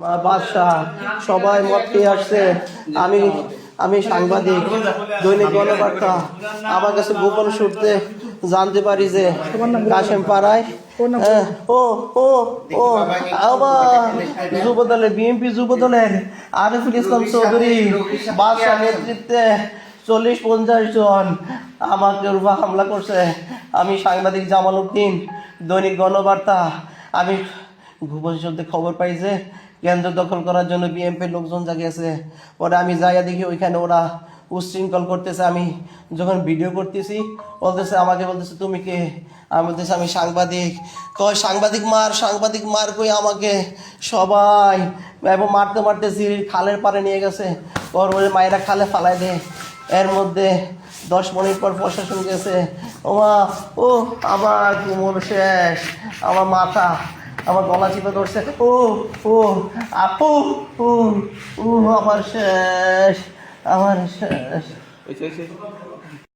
বাদশাহ সবাই মত পেয়ে আসছে। আমি আমি সাংবাদিক, দৈনিক গণবার্তা। আমার কাছে গোপন সূত্রে জানতে পারি যে কাশেম পাড়ায় ও ও ও আবার যুবদলের বিএনপি যুবদলের আরিফুল ইসলাম চৌধুরী বাদশাহ নেতৃত্বে 40-50 জন আমাকে হামলা করছে। আমি সাংবাদিক জামাল উদ্দিন, দৈনিক গণবার্তা। আমি গোপন সূত্রে খবর পাই যে কেন্দ্র দখল করার জন্য বিএনপির লোকজন জাগিয়েছে। পরে আমি যাইয়া দেখি ওইখানে ওরা উচ্ছৃঙ্খল করতেছে। আমি যখন ভিডিও করতেছি আমাকে বলতেছে তুমি কে? আমি বলতেছি আমি সাংবাদিক। কয় সাংবাদিক মার কই আমাকে সবাই এবং মারতে মারতে জিরির খালের পাড়ে নিয়ে গেছে। ওর মায়েরা খালে ফালাই দে। এর মধ্যে 10 মিনিট পর প্রশাসন গেছে। ও আমার কোমর শেষ, আমার মাথা, আমার গলা চিপে ধরছে। আপু আমার শেষ।